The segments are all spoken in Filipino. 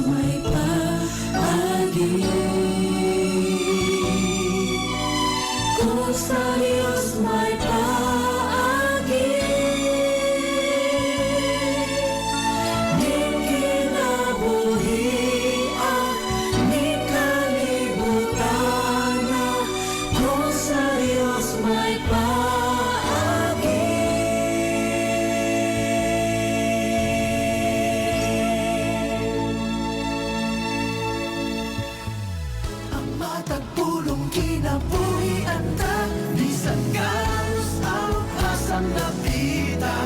may paagi. Kung sa Diyos may paagi, di kinabuhi di kalibutan na. Kung sa Diyos may paagi. Ang matagpulong kinabuhi anda, bisan galos ang asang napita.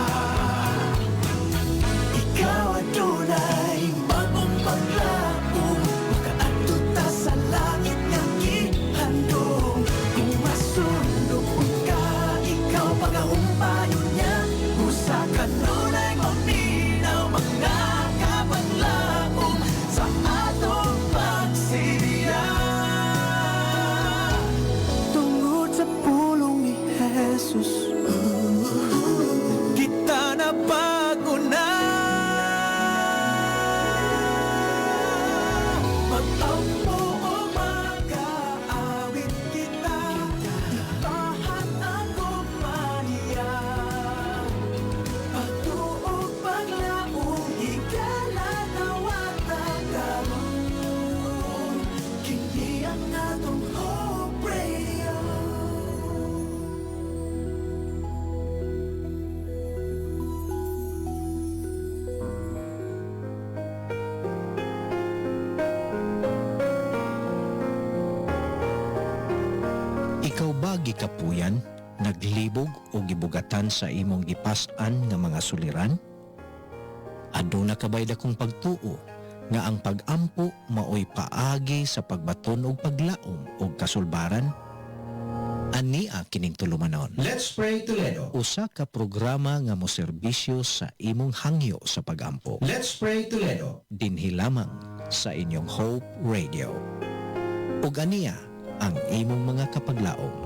Ikaw adunay bagong paglaom, makaadto ta sa langit nga gihandom. Kung masundok ka, ikaw pagahumpayon niya. Usa ka nunay maminaw, mga kapaglaom sa atong pagsilya. Tungod sa pulong ni Jesus, kita na bago na. Mag-ampo o mag-aawit kita, ipahan ang kumanya. Pagtuog paglaong, higala na watagaroon. Kini ang atong Hope Radio. Ikaw ba gikapuyan, naglibog o gibugatan sa imong gipas-an nga mga suliran? Aduna kabay dakong pagtuo nga ang pag-ampo maoy paagi sa pagbaton og paglaom og kasulbaran? Ania kining tulumanon. Let's Pray Toledo. Usa ka programa nga moserbisyo sa imong hangyo sa pag-ampo. Let's Pray Toledo. Dinhi lamang sa inyong Hope Radio. Ug ania ang imong mga kapaglaom.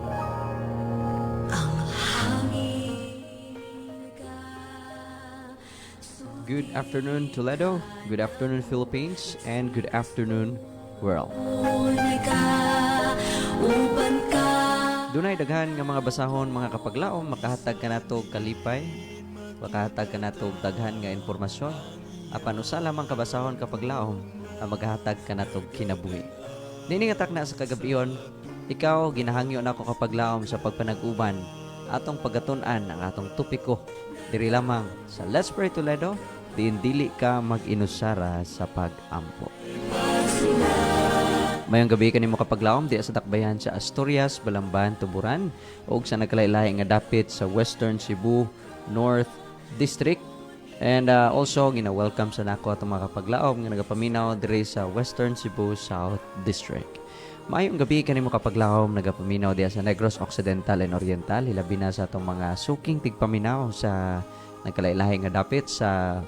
Good afternoon, Toledo. Good afternoon, Philippines. And good afternoon, world. Dunay daghan nga mga basahon, mga kapaglaom, makahatag ka nato kalipay, makahatag ka nato daghan nga informasyon. Apan usa lamang kabasahon kapaglaom ang maghatag ka nato kinabuhi. Niningatak na sa kagabion, ikaw ginahangyo na ako kapaglaom sa pagpanag-uban atong pagatun-an ang atong topiko diri lamang sa Let's Pray Toledo. Diin dili ka mag-inusara sa pag-ampo. Mayong gabi kanimo kapaglaom di sa dakbayan sa Asturias, Balamban, Tuburan ug sa nagkalain-lain nga dapit sa Western Cebu North District. And also gina-welcome sa nako atong mga kapaglaom nga nagapaminaw diri sa Western Cebu South District. Mayong gabi kanimo kapaglaom nagapaminaw diya sa Negros Occidental and Oriental, hilabi na sa atong mga suking tigpaminaw sa nagkalain-lain nga dapit sa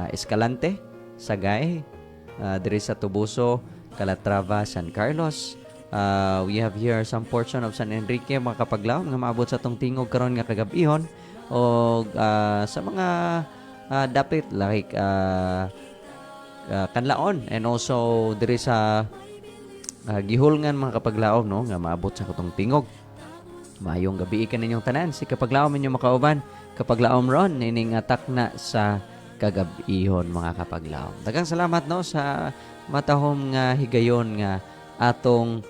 Escalante, Sagay, diri sa Tubuso, Calatrava, San Carlos. We have here some portion of San Enrique, mga kapaglaom nga maabot sa tong tingog karon nga kagabihon o sa mga dapit like Kanlaon and also diri sa Gihulngan, mga kapaglaom no nga maabot sa katong tingog. Mayong gabi kaninyong tanan si kapaglaom ninyo makauban, kapaglaom ron nining atak na sa kagabihon, mga kapaglaom. Daghang salamat no sa matahom nga higayon nga atong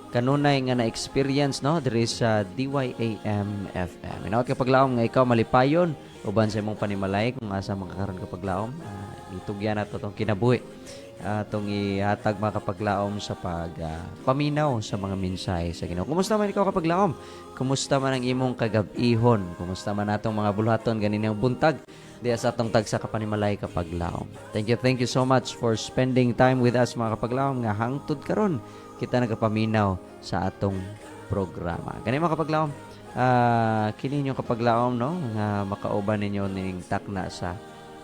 kanunay nga na-experience no diri sa DYAM FM. Inawat kapaglaom nga ikaw malipayon uban sa imong panimalay kung asa makakaroon kapaglaom. Itugyan nato tong kinabuhi. Atong ihatag mga kapaglaom sa paminaw sa mga mensahe sa Ginoo. Kumusta man ikaw kapaglaom? Kumusta man ang imong kagabihon? Kumusta man atong mga buluhaton ganinang buntag diya sa atong tagsa kapanimalay kapaglaom? Thank you so much for spending time with us, mga kapaglaom, nga hangtod karon kita nagapaminaw sa atong programa. Gani mga kapaglaom, kini niyo kapaglaom no nga makauban ninyo ning takna sa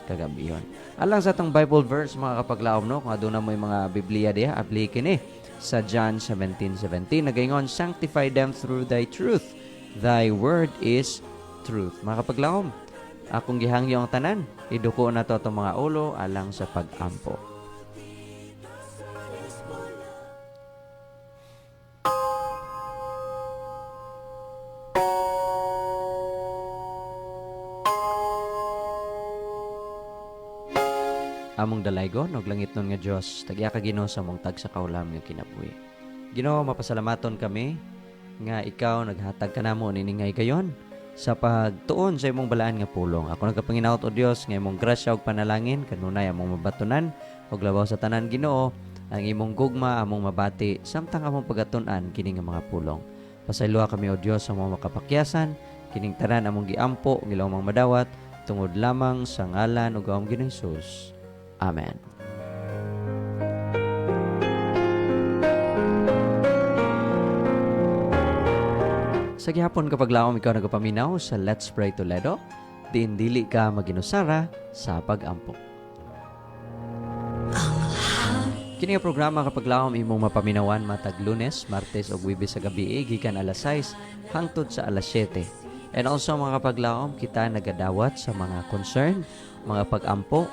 kagabihon. Alang sa atong Bible verse, mga kapaglaom no, kung aduna mo yung mga Biblia diha, aplikin sa John 17:17 nagaingon, sanctify them through thy truth, thy word is truth. Mga kapaglaom, Akong gihangyo ang tanan, iduko na to itong mga ulo alang sa pag-ampo. Among dalaygon og langit nun nga Dios, tagya ka Ginoo sa mong tag sa kaulam nga kinabuhi. Ginoo, mapasalamaton kami nga ikaw naghatag ka namo niningay gayon sa pagtuon sa imong balaan nga pulong. Ako nagkapanginawot o Dios nga imong grasya ug panalangin kanunay among mabatunan ug labaw sa tanan Ginoo ang imong gugma among mabati samtang among pagatun-an kini nga mga pulong. Pasayloa kami o Dios sa mga makapakyasan kining tanan among giampo ug ilawang madawat tungod lamang sa ngalan ug among Ginoong Hesus. Amen. Sa gihapon kapag laom ikaw nagapaminaw sa Let's Pray Toledo, diin dili ka maginusara sa pag-ampo. Kini nga programa kapag laom imong mapaminawan matag Lunes, Martes ug Huwebes sa gabi gikan alas 6 hangtod sa alas 7. And also mga kapag laom kita nagadawat sa mga concern, mga pag-ampo,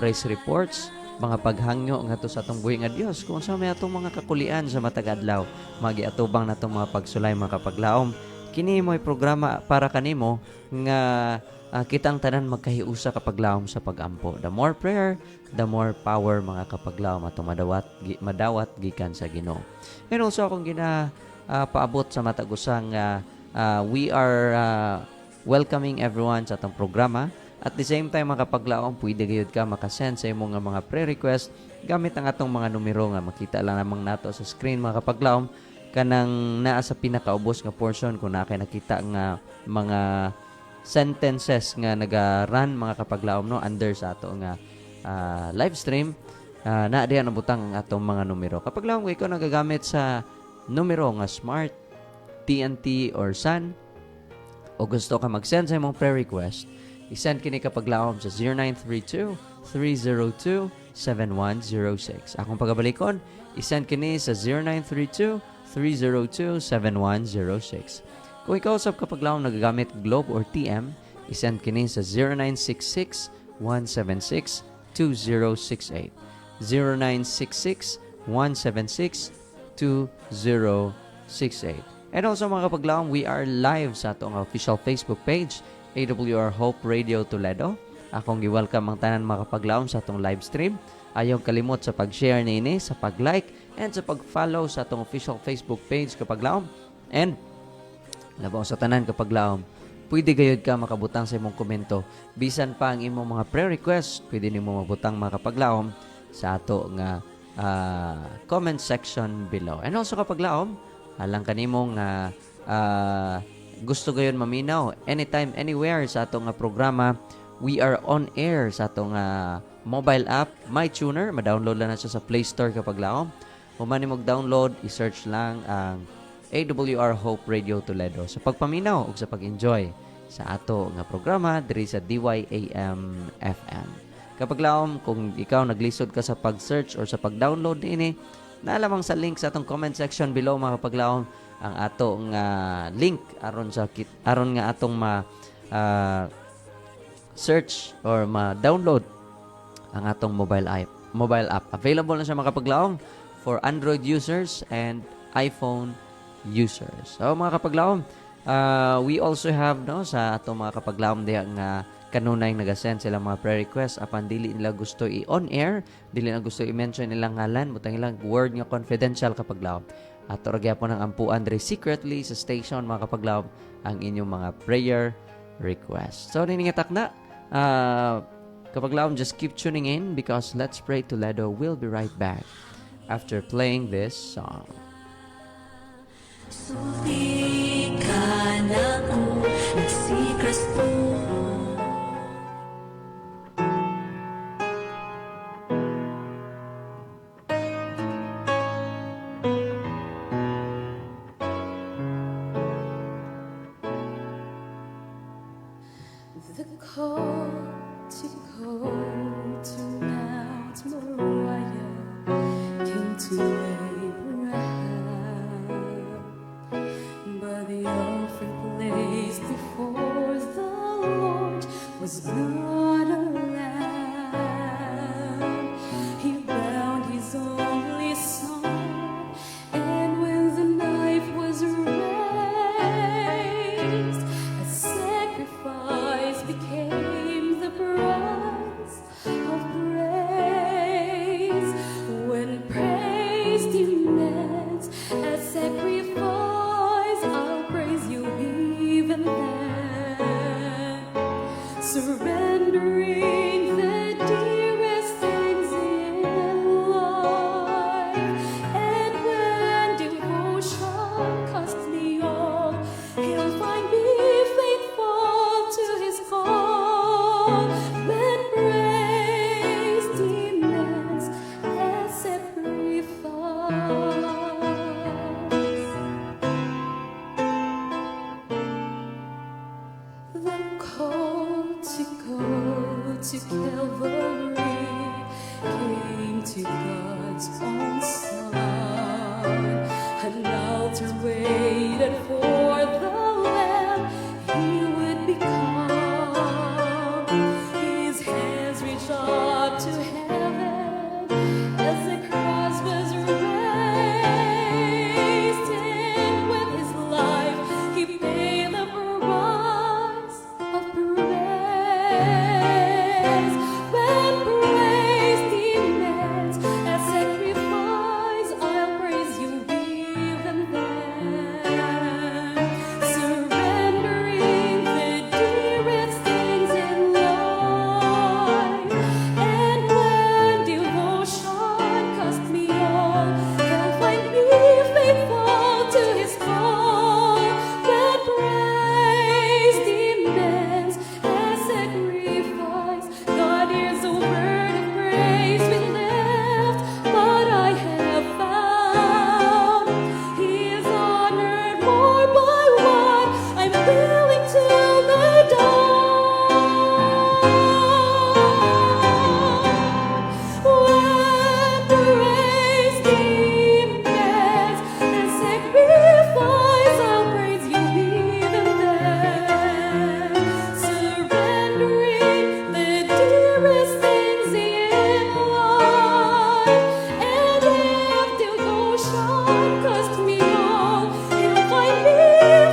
praise reports, mga paghangyo ngadto sa atong buhi nga Dios kung sa may atong mga kakulian sa matag adlaw, magiatubang natong mga pagsulay mga kapaglaom. Kini mo'y programa para kanimo nga kitang tanan magkahiusa kapaglaom sa pagampo. The more prayer, the more power mga kapaglaom atong madawat gikan sa Ginoo. And also akong paabot sa matag-usang we are welcoming everyone sa atong programa. At the same time, mga kapaglaom, pwede gayud ka makasend sa imong mga prayer request gamit ang atong mga numero nga makita lang namang nato sa screen mga kapaglaom kanang naa sa pinakaubos nga portion kung na kay nakita nga mga sentences nga naga-run mga kapaglaom no under sa ato nga live stream na diyan ang butang ang atong mga numero. Kapaglaom ko ikaw nagagamit sa numero nga Smart, TNT or Sun o gusto ka mag-send sa imong prayer request, isend kini kapaglaom sa 0932-302-7106. Akong pagabalikon, isend kini sa 0932-302-7106. Kung ikaw usab kapaglaom nagagamit Globe or TM, isend kini sa 0966-176-2068. 0966-176-2068. And also mga kapaglaom, we are live sa atong official Facebook page, AWR Hope Radio Toledo. Akong gi-welcome ang tanan mga kapaglaom sa atong live stream. Ayaw kalimot sa pag-share nini, sa pag-like, and sa pag-follow sa atong official Facebook page kapaglaom. And labaw sa tanan kapaglaom, pwede gayud ka makabutang sa imong komento. Bisan pa ang imong mga prayer request, pwede nimo mabutang mga kapaglaom sa ato nga comment section below. And also kapaglaom, halang kanimong gusto gayon maminaw anytime, anywhere sa atong programa. We are on air sa atong mobile app, MyTuner. Ma-download lang na siya sa Play Store kapag laom. Kung man mo download, i-search lang ang AWR Hope Radio Toledo sa pagpaminaw o sa pag-enjoy sa ato nga programa diri sa DYAM FM. Kapag laom, kung ikaw naglisod ka sa pag-search or sa pag-download ini, naalamang sa link sa atong comment section below mga kapag laom ang atong link aron nga atong search or ma-download ang atong mobile app. Available na siya mga kapaglaom for Android users and iPhone users. So mga kapaglaom, we also have sa atong mga kapaglaom diha nga kanunay nagasend sila mga prayer request apan dili nila gusto i-on air, dili na gusto i-mention ilang ngalan, butang ilang word nga confidential kapaglaom. At oragya po ng ampuan diri secretly sa station mga kapaglaom ang inyong mga prayer request. So niningatak na kapaglaom, just keep tuning in because Let's Pray Toledo will be right back after playing this song. Sulti ka na ko si Kristo. The call to go to Mount Moriah came to Abraham, but the offering placed before the Lord was was not allowed. He bound his only son, and when the knife was raised, a sacrifice became the price of praise. When praise demands a sacrifice, I'll praise you even then, surrendering the dearest things in life. And when devotion costs me all, He'll find me faithful to His call. When praise demands a sacrifice, the call to go to Calvary came to God's own Son. An altar waited for the Lamb He would become. His hands reached up to heaven as the cross was raised, and with His life He paid the price of praise. When praise demands a sacrifice, I'll praise you even then, surrendering the dearest things in life. And when devotion costs me all, He'll find me faithful to His call. When praise demands a sacrifice, God hears a word of praise we left, but I have found He is honored more by what I'm willing to lay down. When praise demands a sacrifice, I'll praise you even then, surrendering the dearest things in life. And if devotion costs me all, He'll find me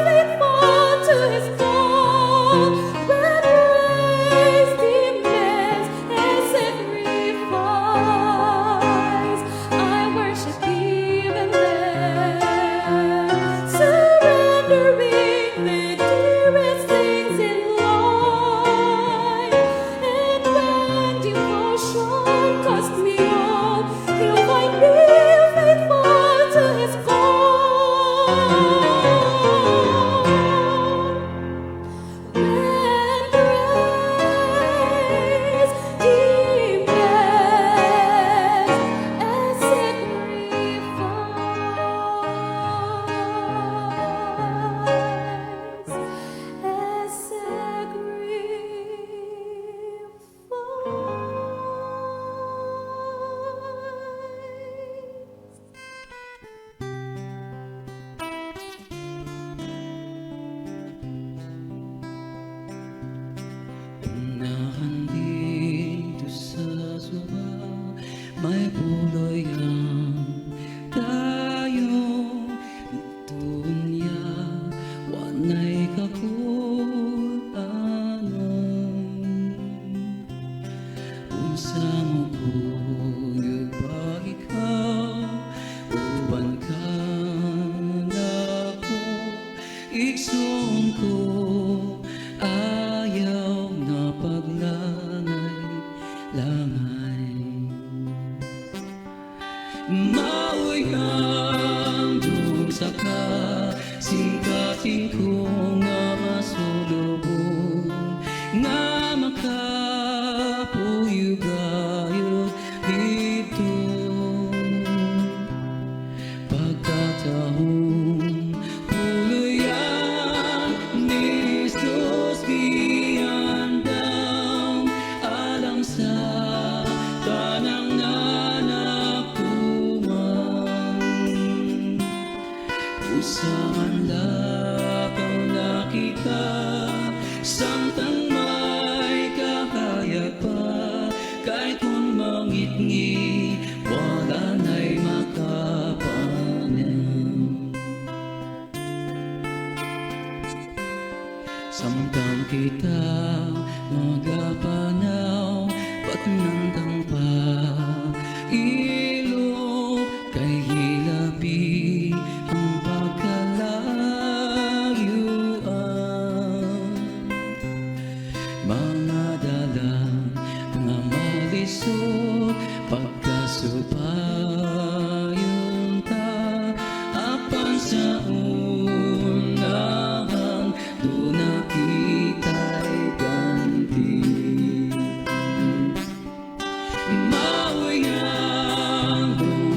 faithful to His call. When praise demands a sacrifice, I worship even then, surrendering the dearest things in life. And when devotion costs me all, He'll find me faithful to His call. When praise demands a Unahan dito sa suba, may buloy ang tayo. Itunya, wanay kakulanon. Unsa mo kuyog pag ikaw, uban ka nako, igsoon ko, ayaw na paglangay-langay. Maoy handog sa kasing-kasing ko nga masulubong, nga makapuyugayod dito. Pagkataong puluyan ni Jesus giandam, alang sa tanang nanakuman. Usaman lakaw nakita, samtang may Samtang kita magapanaw patnantang pa ilo kay hilabi ang pagkalayuan. Mga dala nga malisod pagkasupayon ta apan sa unahan doon nakita'y ganti. Mauyang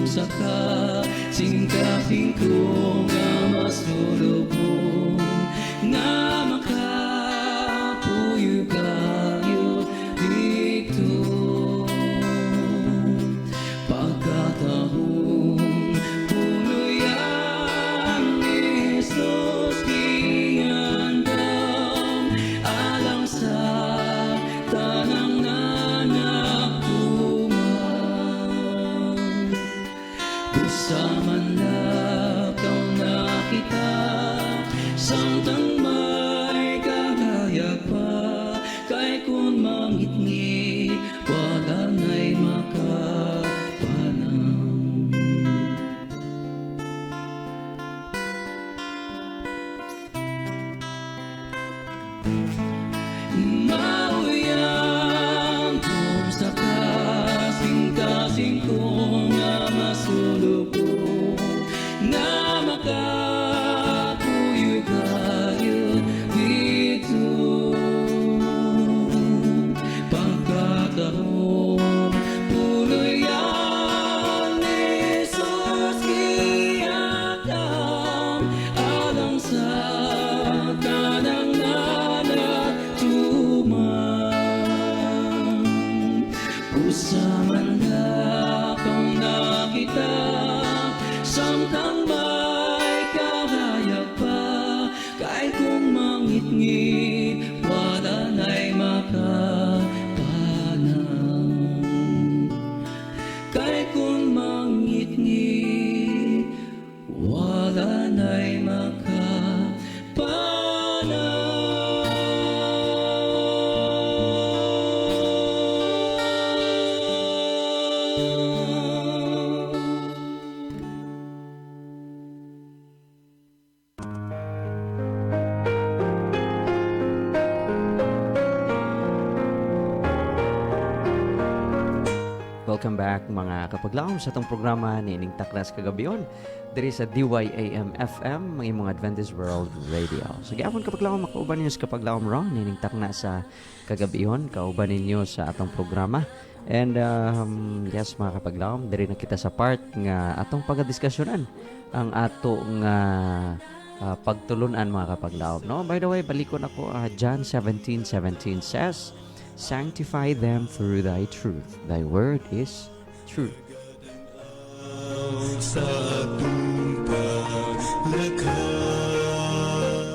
sa ka singkaping ko nga masulubong nga makapuyo kayo dito. Pagkatahong puluyan ni Jesus giyandam alang sa tanang nanaktuman. Usaman na kau nakita samtang may kahayag pa kay kun mangitngit wala na'y makapanang. Mauyang kung sa kasing-kasing ko nga masulubong nga makapuyo kayo dito. Pagkatahong puluyan ni Jesus giyakam alang sa tanang nanaktuman. Usaman na kang nakita samtang may kahayag pa kay kung mangitngit wala na'y makapanang. Kay kung mangitngit wala na'y makapanang. Welcome back mga kapaglaom sa itong programa ni Ining Taknas Kagabiyon diri sa DYAM FM mga imong Adventist World Radio. So gyapon kapaglaom makauban ninyo sa kapaglaom ron ni Ining Taknas sa Kagabiyon, kauban ninyo sa atong programa. And yes mga kapaglaom, diri na kita sa part nga atong pagdiskusyonan ang ato nga pagtulunan mga kapaglaom, no? By the way, balikon ako John 17:17 says, "Sanctify them through thy truth. Thy word is truth."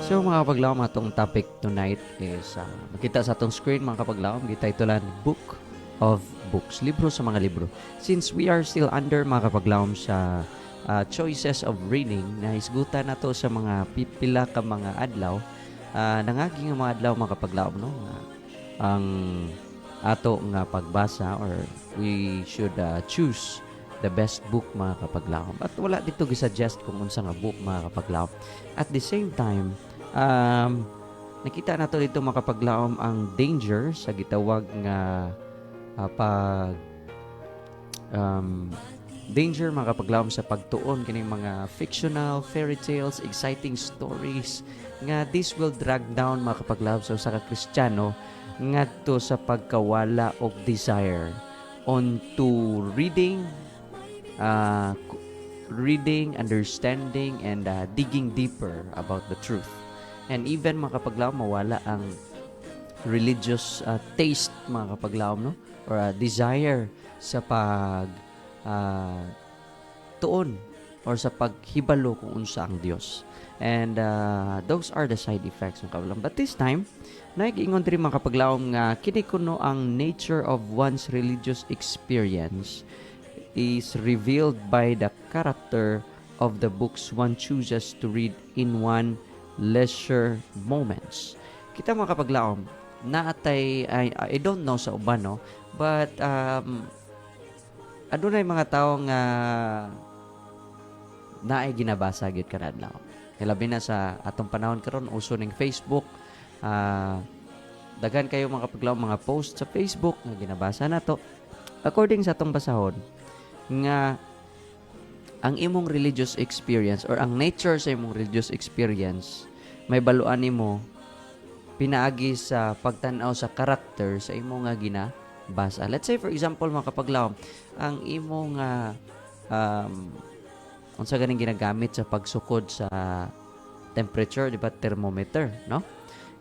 So mga kapaglaom, atong topic tonight is makita sa atong screen mga kapaglaom, gititulan Book of Books, libro sa mga libro. Since we are still under mga kapaglaom sa choices of reading, na isgutan nato sa mga pipila ka mga adlaw, nangagi nga mga adlaw mga kapaglaom, no? Ang ato nga pagbasa, or we should choose the best book mga kapaglaom. At wala dito gisuggest kung unsa nga book mga kapaglaom. At the same time, nakita nato dito mga kapaglaom ang danger sa gitawag nga danger mga kapaglaom sa pagtuon kining mga fictional, fairy tales, exciting stories nga this will drag down mga kapaglaom sa usa ka Kristiyano ngadto sa pagkawala og desire onto reading, understanding, and digging deeper about the truth. And even mga kapaglaom, mawala ang religious taste mga kapaglaom, no? Or desire sa pag tuon or sa paghibalo kung unsa ang Dios. And those are the side effects ng kapaglaom. But this time, naigingon diri mga kapaglaom nga kini kuno ang nature of one's religious experience is revealed by the character of the books one chooses to read in one leisure moments. kita mga kapaglaom, naatay, I don't know sa uban, no? But, adunay mga tao nga naay ginabasa gyud kada adlaw. Labi na sa atong panahon karon uso ning Facebook. Daghan kayo mga kapaglaom mga post sa Facebook nga ginabasa nato. According sa atong basahon nga ang imong religious experience or ang nature sa imong religious experience may baluan nimo pinaagi sa pagtan-aw sa character sa imong nga ginabasa. Let's say for example mga kapaglaom, ang imong unsa ganing ginagamit sa pagsukod sa temperature, di ba, thermometer, no?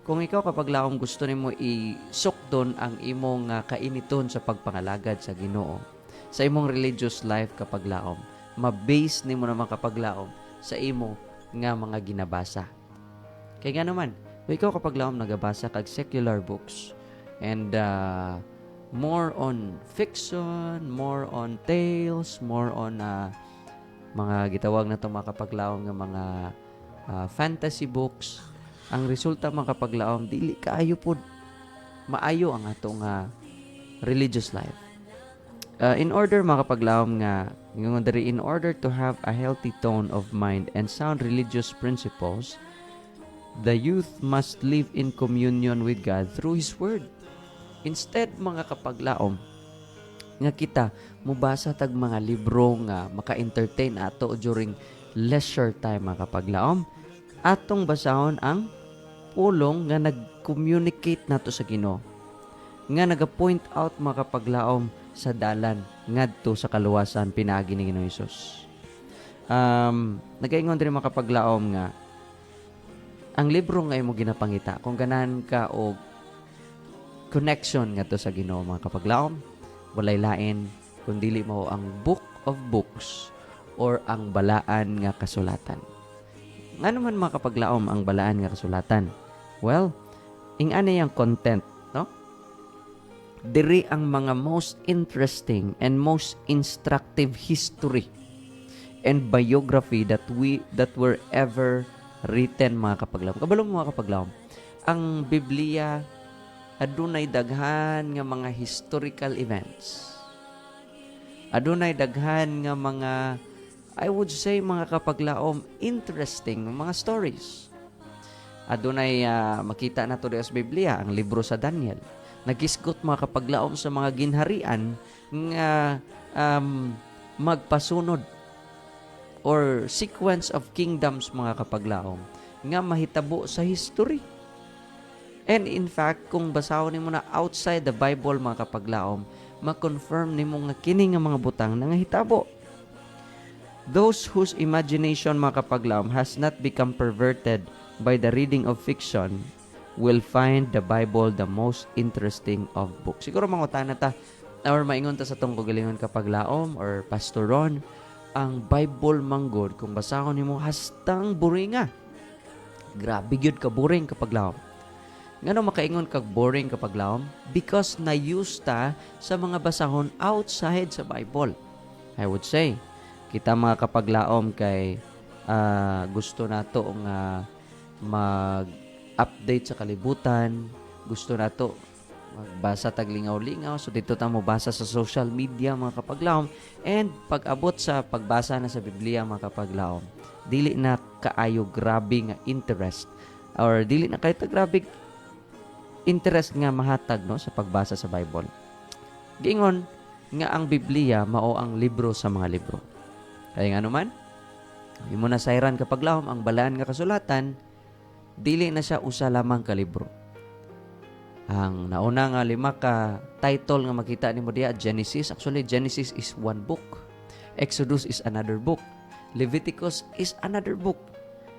Kung ikaw kapaglaom gusto nimo isukdon ang imong kainiton sa pagpangalagad sa Ginoo sa imong religious life kapaglaom, ma-base nimo naman kapaglaom sa imo nga mga ginabasa. Kaya nga naman, kung ikaw kapaglaom nagabasa kag secular books and more on fiction, more on tales, more on mga gitawag na ito mga kapaglaom nga mga fantasy books, ang resulta mga kapaglaom, dili kaayo po maayo ang atong religious life. In order mga kapaglaom nga, in order to have a healthy tone of mind and sound religious principles, the youth must live in communion with God through His Word. Instead mga kapaglaom, nga kita mubasa tag mga libro nga maka-entertain ato during leisure time mga kapaglaom, atong basahon ang pulong nga nag-communicate nato sa Ginoo, nga naga-point out mga kapaglaom sa dalan ngadto sa kaluwasan pinaagi ni Ginoong Hesus. Nagaingon din mga kapaglaom nga ang libro nga imo ginapangita kung ganahan ka og connection ngadto sa Ginoo mga kapaglaom, walay lain kung dili mo ang Book of Books or ang balaan nga kasulatan. Nga naman mga kapaglaom ang balaan nga kasulatan? Well, ingani ang content, no? Diri ang mga most interesting and most instructive history and biography that were ever written mga kapaglaom. Kabalo mga kapaglaom, ang Biblia adunay daghan nga mga historical events. Adunay daghan nga mga, I would say mga kapaglaom, interesting mga stories. Adunay makita nato sa Biblia ang libro sa Daniel. Nagisgot mga kapaglaom sa mga ginharian nga magpasunod or sequence of kingdoms mga kapaglaom nga mahitabo sa history. And in fact, kung basahon nimo na outside the Bible mga kapaglaom, ma-confirm nimo nga kini nga mga butang nangahitabo. Those whose imagination mga kapaglaom has not become perverted by the reading of fiction will find the Bible the most interesting of books. Siguro mangutan na ta or maingon ta sa tong kagalingon kapaglaom or pastoron, ang Bible manggod kung basahon nimo hastang buringa. Grabe gyud ka boring kapaglaom. Ngano makaingon kag boring kapaglaom? Because na-use ta sa mga basahon outside sa Bible. I would say, kita mga kapaglaom kay gusto nato nga mag-update sa kalibutan, gusto nato magbasa tag lingaw-lingaw, so dito ta mo basa sa social media mga kapaglaom, and pag-abot sa pagbasa na sa Biblia mga kapaglaom, dili na kaayo grabe nga interest or dili na kayo grabe interest nga mahatag no sa pagbasa sa Bible. Giingon nga ang Biblia mao ang libro sa mga libro. Kaya nga naman, imo na sayran kapaglaom ang balaan nga kasulatan, dili na siya usa lamang ka libro. Ang nauna nga 5 ka title nga makita nimo diya, Genesis. Actually, Genesis is one book. Exodus is another book. Leviticus is another book.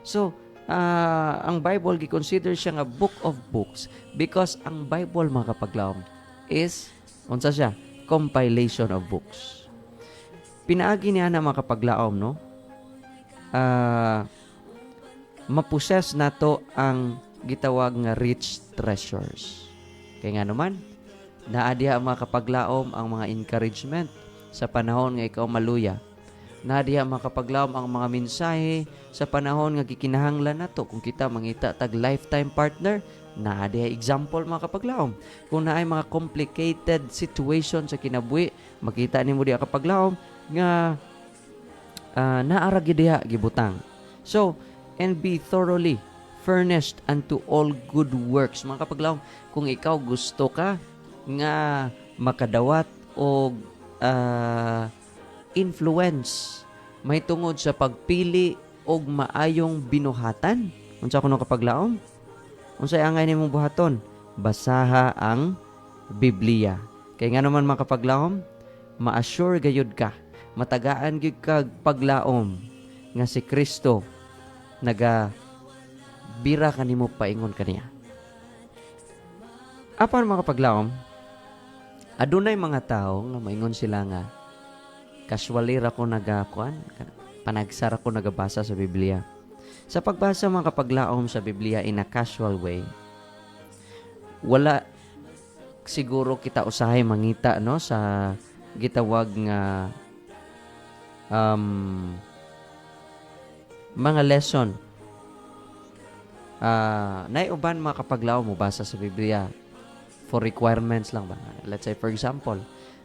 So, ang Bible gi-consider siya nga book of books because ang Bible mga kapaglaom is unsa siya? Compilation of books. Pinaagi niya na mga kapaglaom no? Maposes nato ang gitawag nga rich treasures. Kaya nga naman, naadiha ang mga kapaglaom ang mga encouragement sa panahon nga ikaw maluya. Na diha makapaglaom ang mga mensahe sa panahon nga gikinahanglan nato kung kita mangita tag lifetime partner. Na diha example mga kapaglaom. Kung naay mga complicated situation sa kinabuhi, makita nimo diha kapaglaom nga naara gyud diha gibutang. So, and be thoroughly furnished unto all good works. Mga kapaglaom, kung ikaw gusto ka nga makadawat og influence may tungod sa pagpili og maayong binuhatan. Unsa kuno kapaglaom? Unsay angay nimong buhaton? Basaha ang Biblia. Kay nga naman mga kapaglaom, ma-assure gayud ka, matagaan gyud kag paglaom nga si Kristo naga bira kanimo paingon kaniya. Apan mga kapaglaom, adunay mga tao nga maingon sila nga casually ra ko nagakuan, panagsara ko nagabasa sa Biblia. Sa pagbasa mga kapaglaom sa Biblia in a casual way, wala siguro kita usahay mangita no sa gitawag nga mga lesson. Naiuban mga kapaglaom mo basa sa Biblia for requirements lang ba? Let's say for example,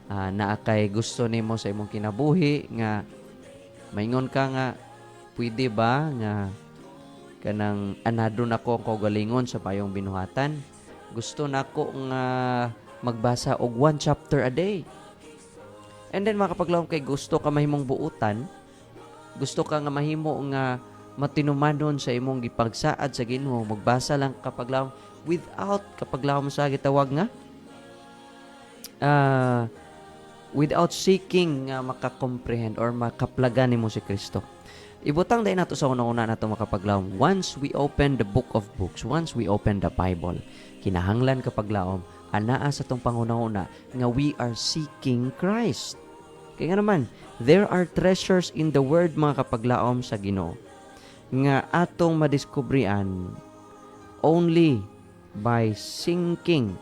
naa kay gusto nimo sa imong kinabuhi nga maingon ka nga pwede ba nga kanang anado nako ang kaugalingon sa payong binuhatan. Gusto nako nga magbasa og 1 chapter a day. And then mga kapaglaom kay gusto ka mahimong buutan, gusto ka nga mahimo nga matinumanon sa imong gipagsaad sa Ginoo, magbasa lang kapaglaom without kapaglaom sa gitawag nga without seeking nga makakomprehend or makaplagan nimo si Kristo. Ibutang dahil nato sa una-una nato makapaglaom. Once we open the book of books, once we open the Bible, kinahanglan kapaglaom, anaa sa tong panguna-una nga we are seeking Christ. Kaya nga naman, there are treasures in the Word mga kapaglaom sa Ginoo nga atong madiskubrian only by sinking,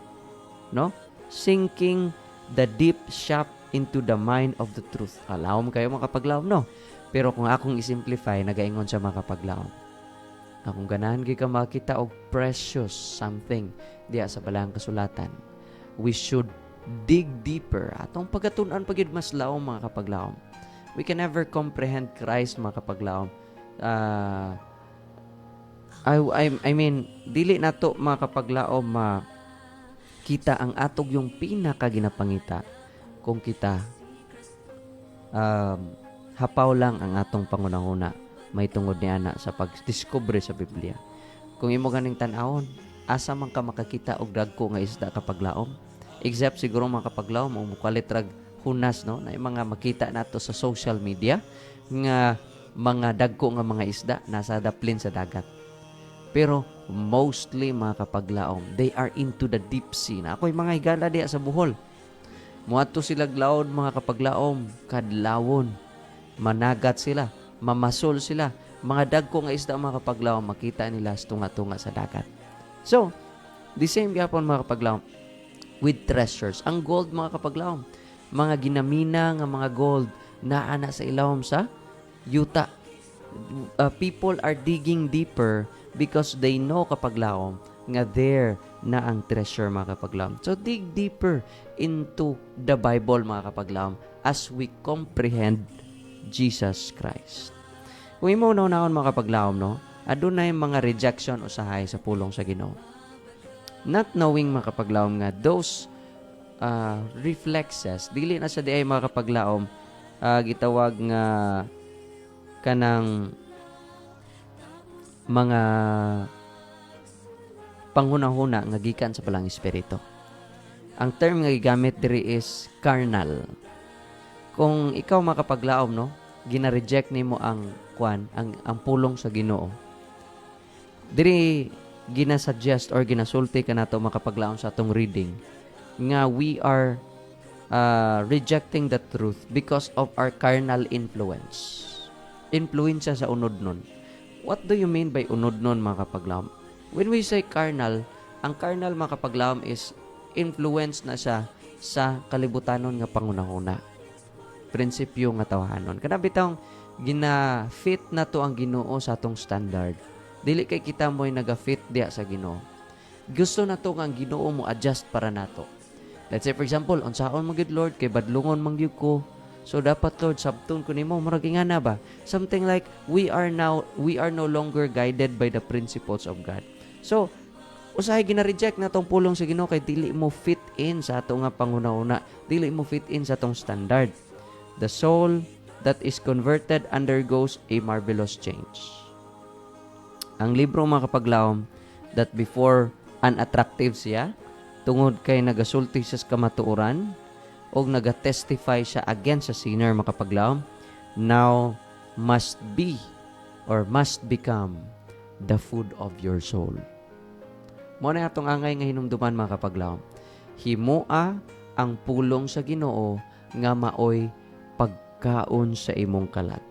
no? Sinking the deep shop into the mind of the truth. Alawom kayo mga kapaglaom, no? Pero kung akong isimplify, nagaingon sa mga kapaglaom. Kung ganahan ka makita og precious something diya sa balang kasulatan, we should dig deeper. Atong pagatunan pagid mas laom mga kapaglaom. We can never comprehend Christ mga kapaglaom. I mean, dili nato mga kapaglaom kita ang atog yung pinakaginapangita kung kita hapaw lang ang atong pangunahuna may tungod ni ana sa pagdiskubre sa Biblia. Kung imo ganing tan-awon, asa man ka makakita og dagko nga isda kapaglaom? Except siguro mga kapaglaom o mukalitrag hunas, no, na mga makita nato sa social media nga mga dagko nga mga isda nasa daplin sa dagat. Pero mostly mga kapaglaom, they are into the deep sea. Na ako'y mga higala diya sa Bohol. Muadto sila glaod mga kapaglaom, kadlawon. Managat sila, mamasol sila. Mga dagko nga isda mga kapaglaom, makita nila tunga-tunga sa dagat. So, the same gyapon mga kapaglaom with treasures. Ang gold mga kapaglaom, mga ginamina nga mga gold na ana sa ilawom sa yuta. People are digging deeper because they know kapaglaom nga there na ang treasure mga kapaglaom. So dig deeper into the Bible mga kapaglaom as we comprehend Jesus Christ. Kung imo naon mga kapaglaom, no, adunay mga rejection usahay sa pulong sa Ginoo. Not knowing mga kapaglaom nga those reflexes dili na sa diay mga kapaglaom gitawag nga kanang mga panghuna-huna nga gikan sa balang espiritu. Ang term nga gigamit diri is carnal. Kung ikaw makapaglaom, no, gina-reject nimo ang ang pulong sa Ginoo. Diri gina-suggest or ginasulti ka nato makapaglaom sa atong reading nga we are rejecting the truth because of our carnal influence. Influensya sa unod nun. What do you mean by unod nun mga kapaglaom? When we say carnal, ang carnal mga kapaglaom is influence na siya sa kalibutanon nga pangunahuna. prinsipyo nga tawahanon. Kana bitong gina-fit na to ang Ginoo sa atong standard. Dili kay kita mo'y naga-fit diya sa Ginoo. Gusto na to nga ang Ginoo mo adjust para nato. Let's say for example, unsaon man gid Lord kay badlungon man gyud ko. So dapat Lord sabton ko nimo murag ingana ba? Something like we are no longer guided by the principles of God. So usahay gina-reject na tong pulong sa Ginoo kay dili mo fit in sa ato nga panghuna-una. Dili mo fit in sa atong standard. The soul that is converted undergoes a marvelous change. Ang libro mga kapaglaom that before unattractive siya tungod kay nagasulti siya sa kamatuoran o nagatestify siya against sa sinner mga kapaglaom, now must be or must become the food of your soul. Mo na atong angay nga hinumduman mga kapaglaom. Himoa ang pulong sa Ginoo nga maoy pagkaon sa imong kalag.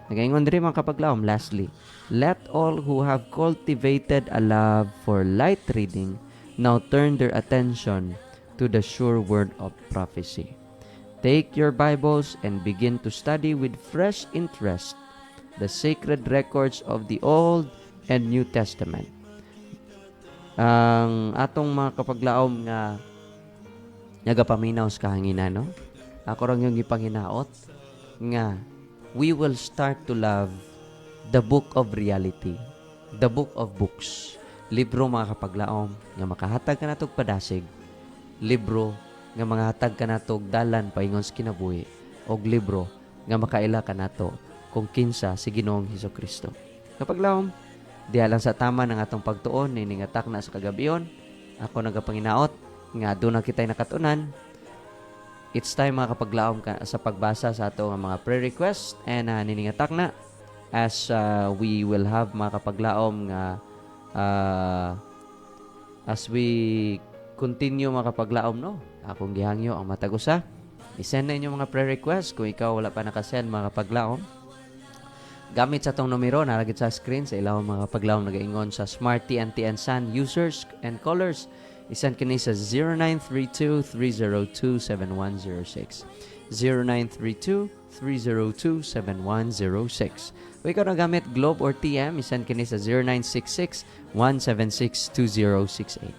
Nagaingon diri mga kapaglaom, lastly, let all who have cultivated a love for light reading now turn their attention to the sure word of prophecy. Take your Bibles and begin to study with fresh interest the sacred records of the Old and New Testament. Ang atong mga kapaglaom nga nagapaminaw sa kahangina, no? Ako rang yung ipanginaot nga we will start to love the book of reality, the book of books. Libro mga kapaglaom nga makahatag ka natog padasig, libro nga makahatag ka natog dalan paingon sa kinabuhi, og libro nga makaila ka nato kung kinsa si Ginoong Hesukristo. Kapaglaom, diha lang sa tama ng atong pagtuon niningatak na sa kagabion. Ako nagapanginaot nga doon na kita'y nakatunan. It's time mga kapaglaom sa pagbasa sa ato nga mga prayer request and niningatak na as we will have mga kapaglaom nga as we continue mga kapaglaom, no? Akong gihangyo ang matagusa. I-send na inyo mga prayer request kung ikaw wala pa nakasend mga kapaglaom. Gamit sa tong numero naragit sa screen sa ilawang mga kapaglaom nagaingon sa Smart TNT and Sun users and callers. I-send kini sa 0932-302-7106. 0932-302-7106. O ikaw na gamit Globe or TM, i-send kini sa 0966-176-2068.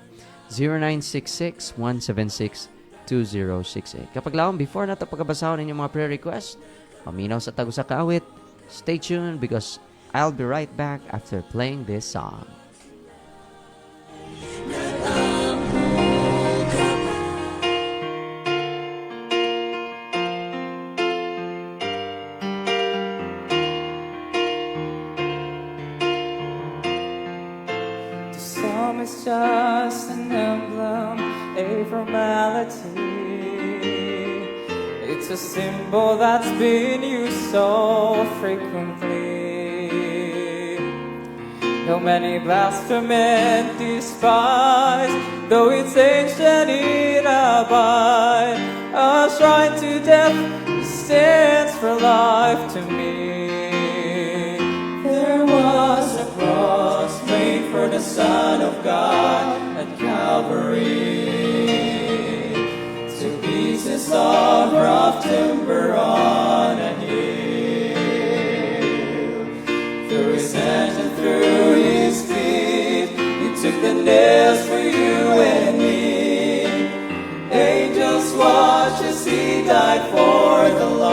0966-176-2068. Kapag laong, before nato pagkabasahon ninyo mga prayer request, paminaw sa tago sa kaawit, stay tuned because I'll be right back after playing this song. Some is just an emblem, a formality. It's a symbol that's been used so frequently. Though many blaspheme and despise, though it's ancient it abide. A shrine to death stands for life to me. There was a cross made for the Son of God at Calvary. Two pieces of rough timber on a hill. Through his hands and through his feet, he took the nails for you and me. Angels watch as he died for the lost.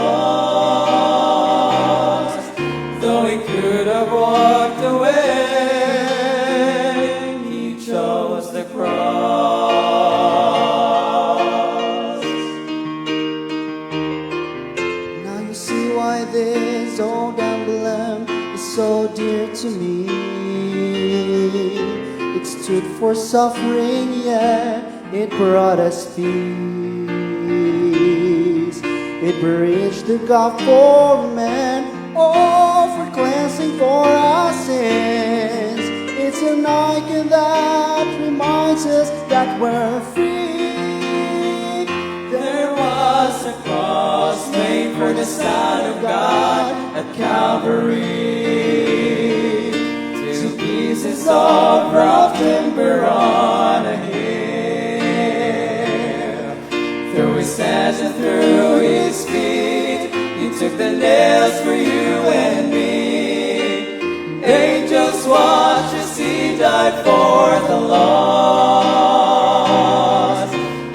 Though he could have walked away, he chose the cross. Now you see why this old emblem is so dear to me. It stood for suffering, yet it brought us peace. It bridged the gulf for men, oh, for cleansing for our sins. It's an icon that reminds us that we're free. There was a cross made for the Son of God at Calvary. Two pieces of rough timber on a hill. Through his hands and through his feet, the nails for you and me. Angels watch as he died for the lost.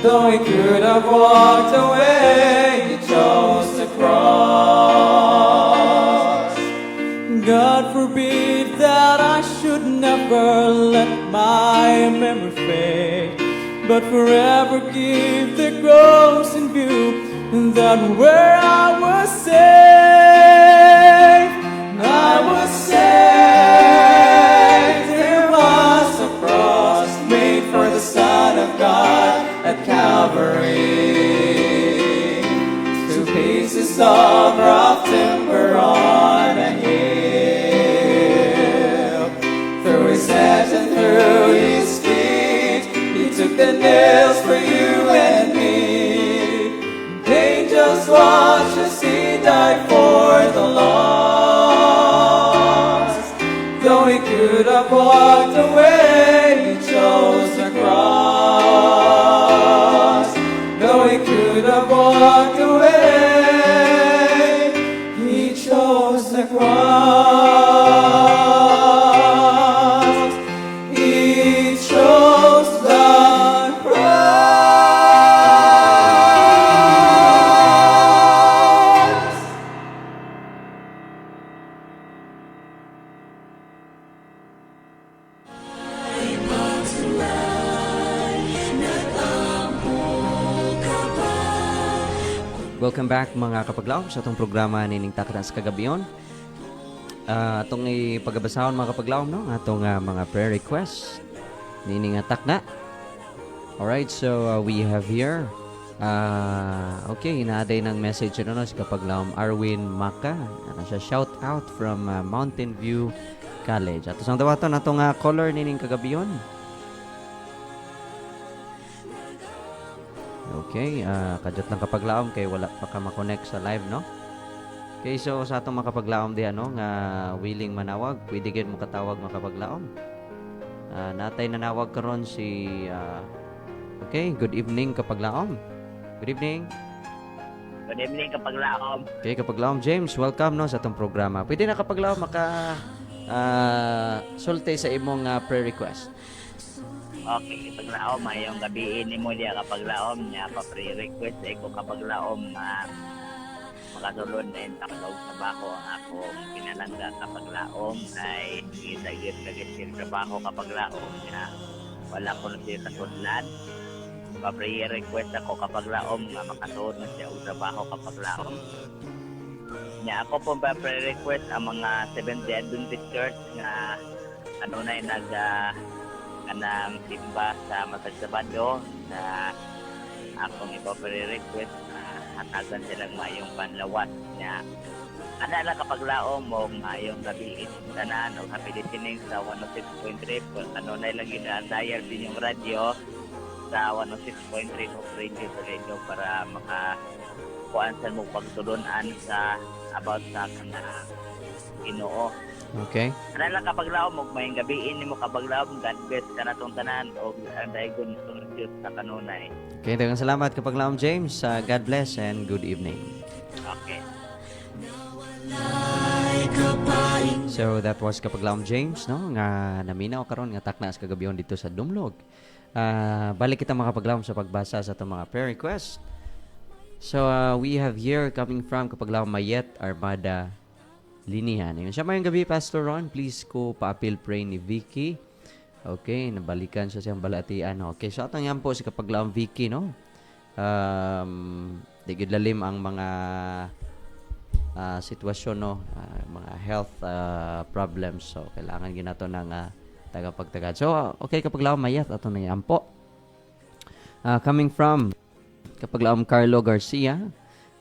Though he could have walked away, he chose the cross. God forbid that I should never let my memory fade, but forever give the gross in view that where I was saved, I was saved. There was a cross made for the Son of God at Calvary, 2 pieces of rough timber on a hill. Through his hands and through his feet, he took the nails for you and me. Angels watch as he died for the lost. Though he could have walked away, he chose the cross. Though he could have walked away, he chose the cross. He chose the cross. Ay pagsulay, nag-ampo ka ba? Welcome back mga kapaglaom sa itong programa nining Takdan sa Kagabiyon. Itong ipagabasahon mga kapaglaom, no? Itong mga prayer requests nining takna. Alright, so we have here okay, inaaday ng message no, si kapaglaom Arwin Maka. Ano siya, shout out from Mountain View College. At isang dawaton atong caller nining kagabiyon. Okay, kadjot lang kapaglaom kay wala pa ka makonect sa live, no? Okay, so sa atong makapaglaom di ano nga willing manawag, pwede gyud mo katawag makapaglaom. Natay nanawag karon si okay, good evening kapaglaom. Good evening. Good evening, kapaglaom. Okay, kapaglaom James, welcome no sa atong programa. Pwede na kapaglaom maka sulte sa imong prayer request. Okay, kapaglaom, ayong gabi ni mo diya kapaglaom niya pa-pre-request ay ko kapaglaom makasulod na yung takdaw sa bako ang akong pinalangga kapaglaom ay isagit-sagit yung trabaho kapaglaom niya wala ko na siya kasudlan. Pa-pre-request ako kapaglaom nga makasuod na siya ang trabaho kapaglaom. Niya ako po pa-pre-request ang mga Seventh-day Adventist Church nga ano na yung kanang simba sa Matag Sabado na akong ipa-pre-request hatagan silang mayong panlawas niya. Ana lang kapaglaom mo mayong gabi tanan o happy listening sa 106.3 ano na lang ina-dial din yung radyo sa 106.3 of radio sa radio para makakuansan mo pagtulunan sa about sa kanang Ginoo. Okay. Ana lang kapaglaom mo mayong gabi ni mo kapaglaom God bless kanatong tanan o ang daygon sa Diyos sa kanunay. Okay, daghang salamat kapaglaom James. God bless and good evening. Okay. So that was kapaglaom James no nga naminaw karon nga takna sa kagabiyon dito sa Dumlog. Balik kita makapaglaom sa pagbasa sa itong mga prayer requests. So we have here coming from kapaglaom Mayet Armada Linihan. Ngayon siya mayong gabi Pastor Ron, please ko pa-appeal pray ni Vicky. Okay, nabalikan siya siyang balatian. Okay, so atong yan po si kapaglaom Vicky no. Di gid lalim ang mga sitwasyon no, mga health problems. So kailangan ginato ng tagapagtagad. So okay kapaglaom Mayet ato na yan po. Coming from kapaglaom Carlo Garcia,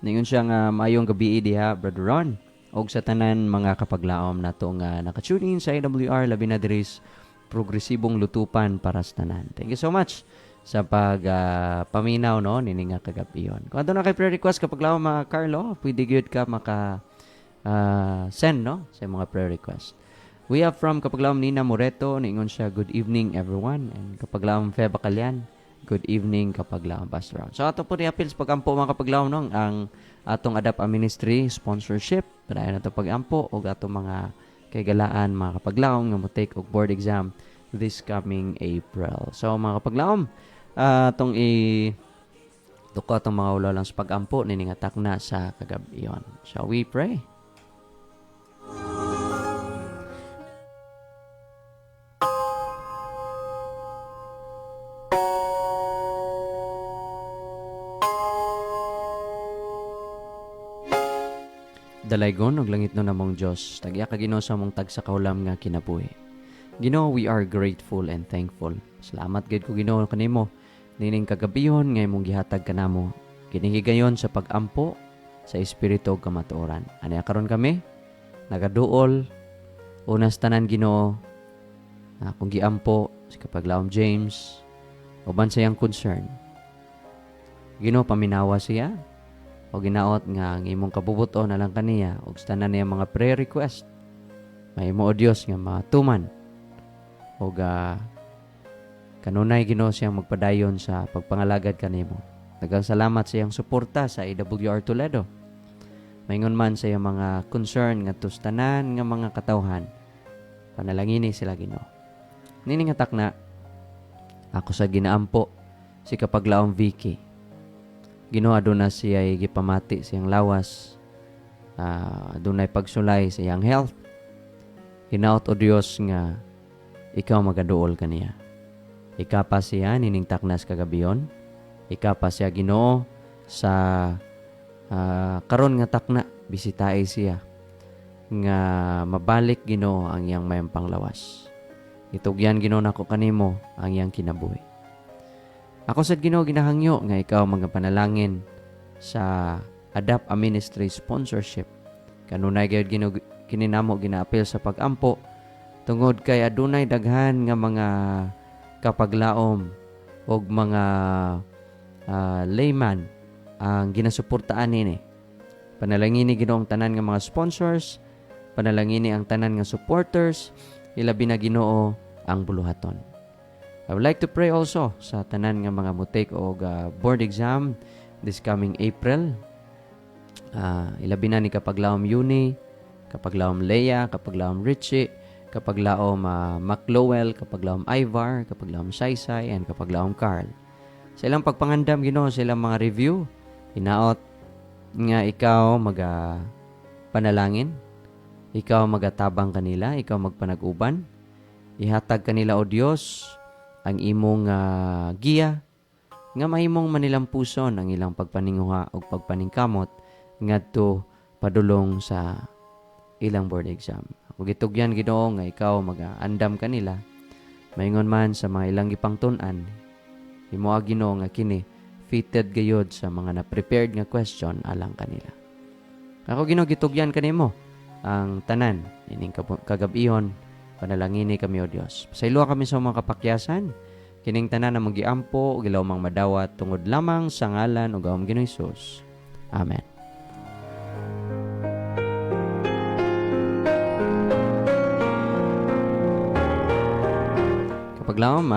ningon siya nga mayong gabi diha Brother Ron. Og sa tanan mga kapaglaom nato nga naka-tune in sa AWR labi na diris progresibong lutupan para sa tanan. Thank you so much sa paminaw no nini nga kagabiyon. Kung ano na kay prayer request kapaglaom mga Carlo, pwede gyud ka maka send no sa mga prayer request. We have from kapaglaom Nina Moreto, ningon siya good evening everyone, and kapaglaom Fe Bacalian, Good evening kapaglaom, Pastor Ron. So ato po ni-appeal sa pag-ampo mga kapaglaom nung ang atong Adapt a Ministry sponsorship. Padayon nato pag-ampo o atong mga kaygalaan mga kapaglaom nga mo take og board exam this coming April. So mga kapaglaom, atong tuko atong mga ulo lang sa pag-ampo nining atak na sa kagabiyon. Shall we pray? Dalaygon og langit no namong Dios, tagya ka Ginoo sa mong tagsa kaulam nga kinabuhi. Ginoo, we are grateful and thankful. Salamat gid ko Ginoo kanimo nining kagabiyon nga imong gihatag kanamo. Kinihigayon sa pag-ampo sa espiritu ug kamatuoran. Ania karon kami nagaduol unas tanan Ginoo kung giampo si kapaglaom James uban sa iyang concern. Ginoo, paminawa siya o ginaot nga ang imong kabubuto na lang kaniya o tanan niya mga prayer request. May mo o Dios nga matuman o kanunay Ginoo siyang magpadayon sa pagpangalagad kanimo. Daghang salamat sa iyang suporta sa AWR Toledo. Maingon man sa iyang mga concern nga tustanan nga mga katawhan. Panalangini sila Ginoo. Nining atak na ako sa ginaampo si kapaglaom Vicky. Ginoo, aduna siya gipamati siyang lawas. Adunay pagsulay sa iyang health. Hinaot o Dios nga ikaw magaduol kaniya. Ikapa siya nining taknas kagabiyon. Ikapa siya Ginoo sa karon nga takna bisitae siya nga mabalik Ginoo ang iyang mayang panglawas. Itugyan Ginoo nako kanimo ang iyang kinabuhi. Ako sad Ginoo ginahangyo nga ikaw mga panalangin sa Adapt a Ministry sponsorship. Kanunay gyud Ginoo kininamo ginaapil sa pag-ampo tungod kay adunay daghan nga mga kapaglaom og mga layman ang ginasuportaan nini. Panalangini Ginoo ang tanan nga mga sponsors, panalangini ang tanan nga supporters, ilabi na Ginoo ang buluhaton. I would like to pray also sa tanan nga mga mutake o board exam this coming April. Ilabi na ni kapaglaom Yuni, kapaglaom Leia, kapaglaom Richie, kapaglaom Maclowell, kapaglaom Ivar, kapaglaom Saysay, and kapaglaom Carl. Sa ilang pagpangandam Ginoo sa ilang mga review, hinaot nga ikaw panalangin, ikaw magatabang kanila, ikaw magpanag-uban, ihatag kanila o Dios ang imong giya nga mahimong manilang puson ang ilang pagpaninguha o pagpaningkamot ngadto padulong sa ilang board exam. Ug gitugyan Ginoo nga ikaw mag-andam kanila maingon man sa mga ilang gipangtun-an, himo Ginoo nga kini fitted gayud sa mga na-prepared nga question alang kanila. Ako Ginoo gitugyan kanimo ang tanan ining kagabihon. Panalangini kami o Dios. Pasaylo kami sa mga kapakyasan. Kining tanan na magiampo, gilaw mang madawat, tungod lamang sa ngalan o gawang Ginoong Hesus. Amen. Kapaglaom,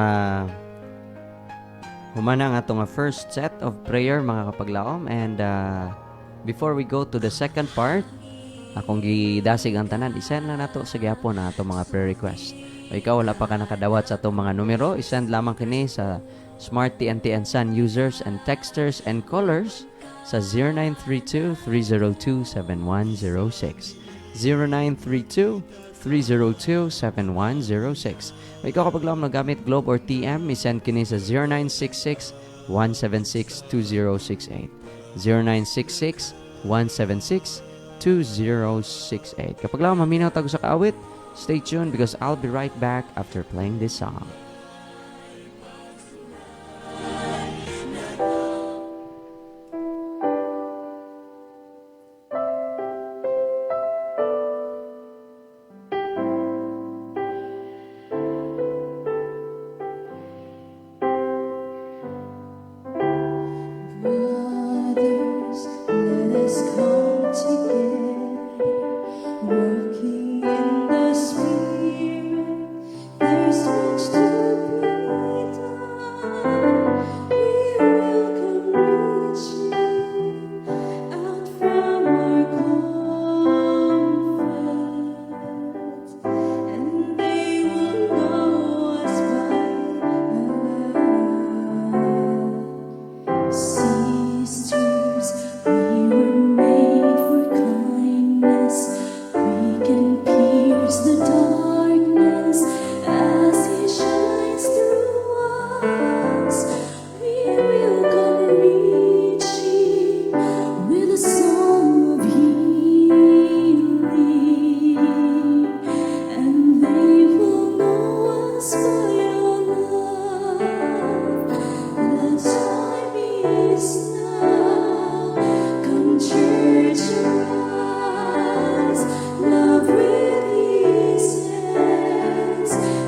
humana ang atong first set of prayer mga kapaglaom. And before we go to the second part, akong gidasig ang tanan, isend lang nato sa gyapon na atong mga prayer request. O ikaw wala pa ka nakadawat sa atong mga numero, isend lamang kini sa Smart TNT and Sun users and texters and callers sa 0932-302-7106. 0932-302-7106. O ikaw kapag lang nagamit Globe or TM, isend kini sa 0966-176-2068. 0966-176-2068. Kapag lang maminaw tago sa kaawit, stay tuned because I'll be right back after playing this song. Brothers, let us come together, working in the Spirit. There's much to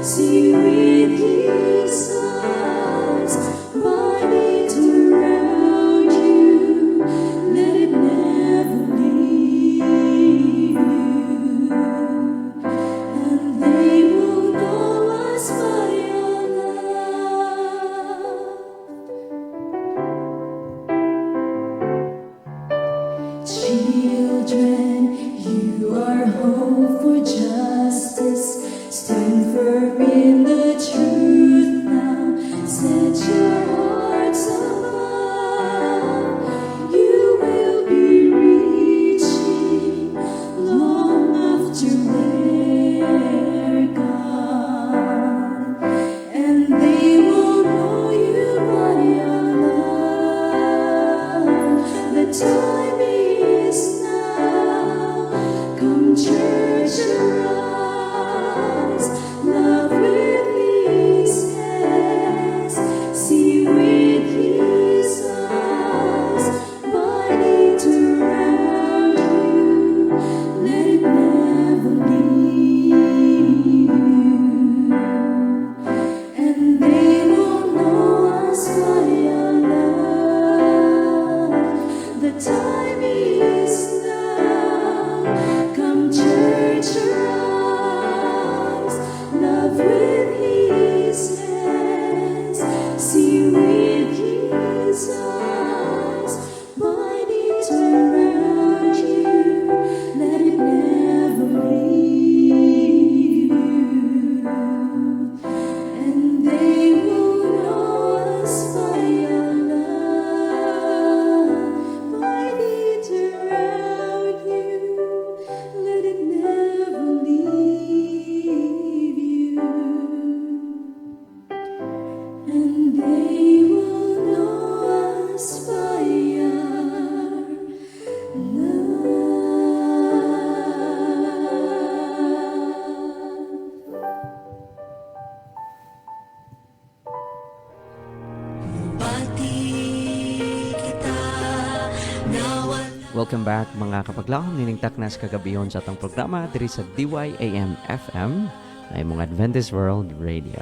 See with his eyes, body to around you, let it never leave you. And they will know us by your love. Children, you are hope for justice. Stand firm in the truth now. Set your hearts above. You will be reaching long after they're gone. And they will know you by your love. The time is now. Come, church, arise. Love with his hands. See with his eyes. Body to around you. Let it never leave you. And they will know us by your love. The time is now. Come, church, arise. Love with his hands. See with his eyes. Body to around you. Let it never leave you. And they will know us by your love. Mighty to around you, let it never leave you. And they will know us by your love. Welcome back mga kapaglaom, niningtak na sa kagabiyon sa atong programa diri sa DYAM FM na imong Adventist World Radio.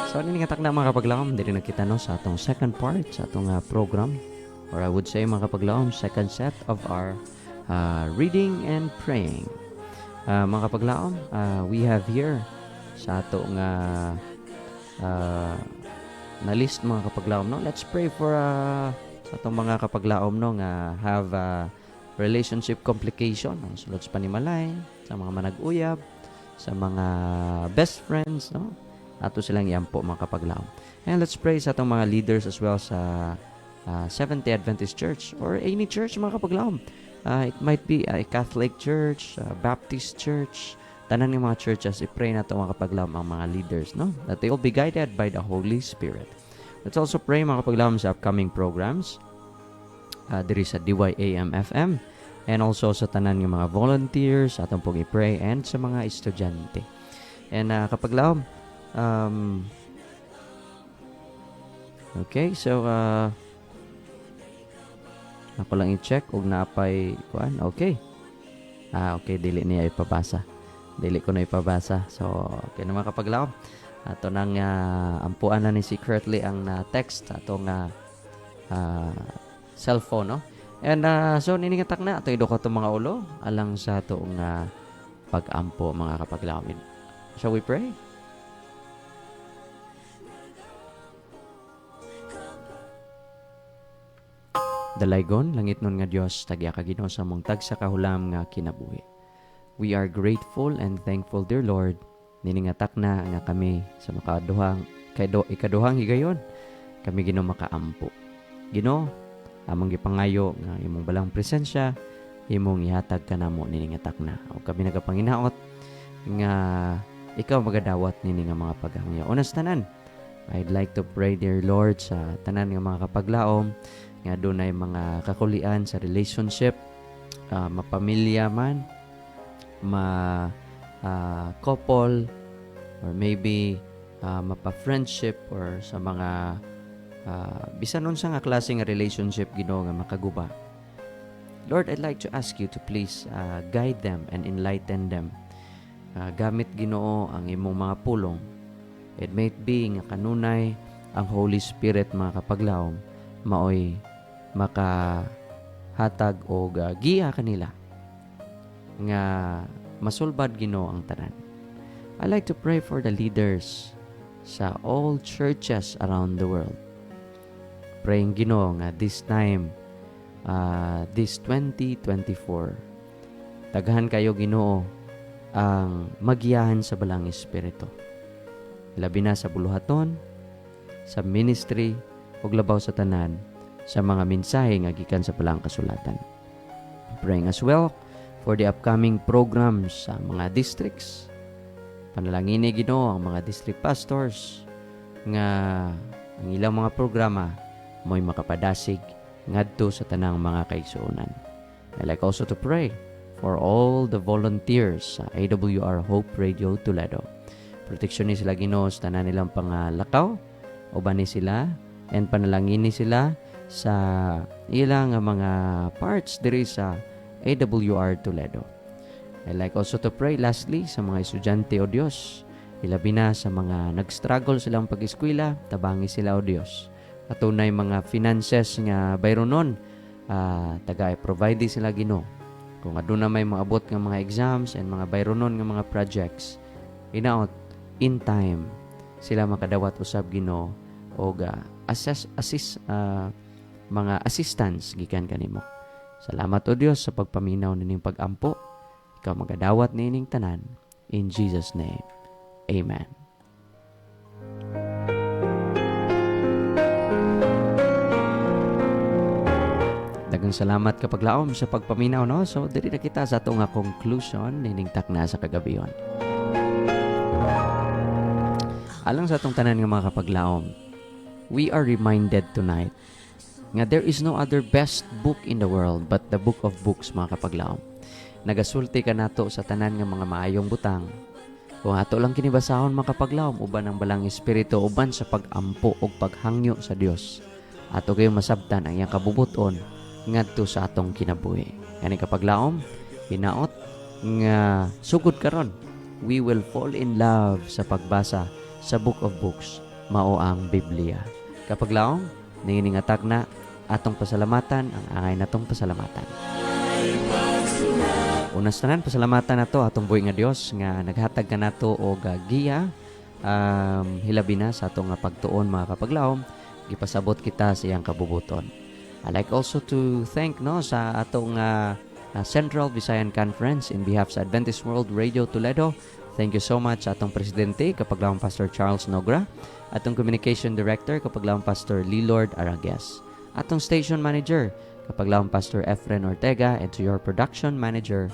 So niningtak na mga kapaglaom, diri na kita no sa atong second part sa atong program, or I would say mga kapaglaom, second set of our reading and praying. Mga kapaglaom, we have here sa atong na list mga kapaglaom no. Let's pray for sa itong mga kapaglaom no nga have relationship complication no? Sulod sa panimalay, sa mga manag-uyab, sa mga best friends no, ato silang iampo mga kapaglaom. And let's pray sa itong mga leaders as well sa Seventh-day Adventist Church or any church mga kapaglaom. It might be a Catholic church, a Baptist church, tanan ng mga churches. I-pray na ito mga kapaglaom ang mga leaders no, that they will be guided by the Holy Spirit. Let's also pray mga kapaglaom sa upcoming programs diri sa DYAM FM and also sa tanan ng mga volunteers atong pong i-pray and sa mga estudyante. And kapaglaom, okay, so ako lang i-check og naapay kuan. Okay. Okay, dili niya ipabasa. Dili ko na ipabasa. So, okay naman kapaglaom. Ato nang ampuan na ni secretly ang text atong cellphone no. And so niningatak na ato ido ka to mga ulo alang sa atong pag-ampo mga kapaglaom. Shall we pray? Dalaygon langit nun nga Dios tagya ka Ginoo sa mong tagsa kahulam nga kinabuhi. We are grateful and thankful dear Lord. Niningatak na nga kami sa ikaduhang higayon kami Ginoo makaampo. Ginoo, among gipangayo nga imong balang presensya imong ihatag kanamo niningatak na. O kami nagapanginaot nga ikaw magadawat nini nga mga paghangyo. Unas tanan, I'd like to pray dear Lord sa tanan nga mga kapaglaom nga dunay mga kakulian sa relationship, mapamilya man, couple, or maybe mapa-friendship or sa mga bisan unsa nga klase nga relationship Ginoo nga makaguba. Lord, I'd like to ask you to please guide them and enlighten them gamit Ginoo ang imong mga pulong. It may be nga kanunay ang Holy Spirit mga kapaglaom maoy makahatag o giya kanila nga masulbad Ginoo ang tanan. I like to pray for the leaders sa all churches around the world. Praying Ginoo nga this time, this 2024, daghan kayo Ginoo ang magiyahan sa balang Espiritu. Labi na sa buluhaton, sa ministry, ug labaw sa tanan, sa mga mensahe nga gikan sa balang kasulatan. Praying as well for the upcoming programs sa mga districts. Panalangin ni Ginoo ang mga district pastors nga ang ilang mga programa mo'y makapadasig ngadto sa tanang mga kaigsuonan. I like also to pray for all the volunteers sa AWR Hope Radio Toledo. Proteksyon ni sila Ginoo sa tanan nilang pangalakaw, uban ni sila, and panalangin ni sila sa ilang mga parts diri sa AWR Toledo. I like also to pray lastly sa mga estudyante o Dios. Ilabi na sa mga nag-struggle silang pag-eskwela, tabangi sila o Dios. At tunay mga finances nga bayronon, taga-provide sila Ginoo. Kung aduna may maabot nga mga exams and mga bayronon nga mga projects, inaot in time sila makadawat usab Ginoo o mga assistance gikan kanimo. Salamat o Dios sa pagpaminaw nining pag-ampo. Ikaw magadawat nining tanan. In Jesus' name, Amen. Daghang salamat kapaglaom sa pagpaminaw, no? So, diri na kita sa atong conclusion nining takna sa kagabiyon. Alang sa atong tanan nga mga kapaglaom, we are reminded tonight nga there is no other best book in the world but the book of books, mga kapaglaom. Nagasulti ka nato sa tanan nga mga maayong butang. Kung ato lang kinibasahon mga kapaglaom, uban ang balang Espiritu, uban sa pag-ampo o paghangyo sa Dios. Ato kayong masabtan ang iyang kabubuton ngadto sa atong kinabuhi. Kani kapaglaom, hinaot nga sugod karon, we will fall in love sa pagbasa sa book of books, mao ang Biblia. Kapaglaom, niining atak na atong pasalamatan ang angay natong pasalamatan. Unas tanan pasalamatan nato atong buhi nga Dios nga naghatag ka nato og giya hilabi na sa atong pagtuon mga kapaglaom, gipasabot kita sa iyang kabubuton. I like also to thank sa atong Central Visayan Conference in behalf sa Adventist World Radio Toledo. Thank you so much sa atong presidente kapaglaom Pastor Charles Nogra, atong communication director kapaglaom Pastor Lilord Aragues, atong station manager kapaglaom Pastor Efren Ortega, and to your production manager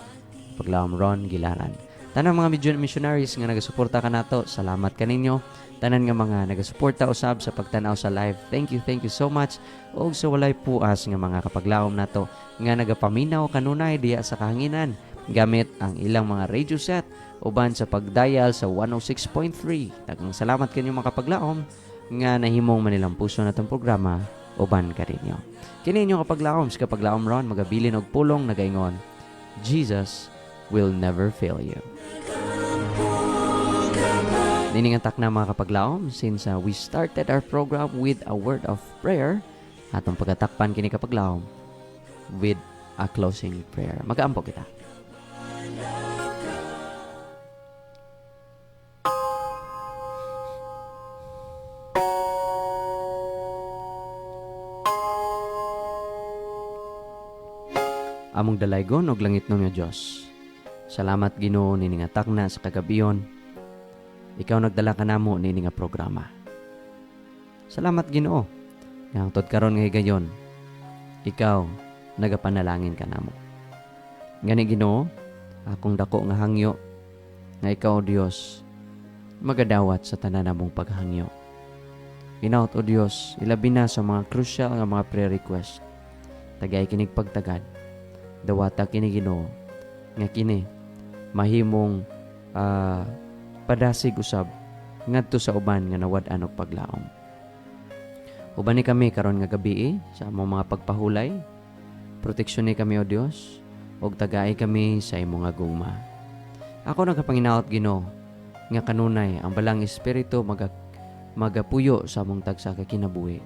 kapaglaom Ron Gilaran. Tanang mga missionaries nga nagasuporta ka nato, salamat kaninyo. Tanan nga mga nagasuporta usab sa pagtanaw sa live, thank you so much. Og sa walay puas nga mga kapaglaom nato nga nagapaminaw kanunay diya sa kahanginan gamit ang ilang mga radio set uban sa pagdial sa 106.3. Daghang salamat kanyo mga kapaglaom nga nahimong manilang puso natong programa uban kaninyo. Kini inyong kapaglaom sa kapaglaom Ron magabilin og pulong nagaingon, Jesus will never fail you. Niningatak na mga kapaglaom, since we started our program with a word of prayer, atong pagatakpan kini kapaglaom with a closing prayer. Mag-aampo kita. Among dalaygon og langit nga Dios. Salamat Ginoo niningatak na sa kagabiyon. Ikaw nagdala ka namo nini nga programa. Salamat Ginoo. Nga hangtod karon nga higayon, ikaw nagapanalangin ka namo. Ngani Ginoo, akong dako nga hangyo nga ikaw Dios magadawat sa tanan namong paghangyo. Ginaot o Dios, ilabi na sa mga crucial nga mga prayer request. Tagay kinig pagtagad. Dawata kini Ginoo nga kini mahimong padasig usab ngadto sa uban nga nawad-an og paglaom. Uban ni kami karon nga gabi sa among mga pagpahulay. Proteksyon ni kami o Dios og tagay kami sa imong nga gugma. Ako nagkapanginaot Ginoo nga kanunay ang balang espiritu magapuyo sa among tagsa ka kinabuhi.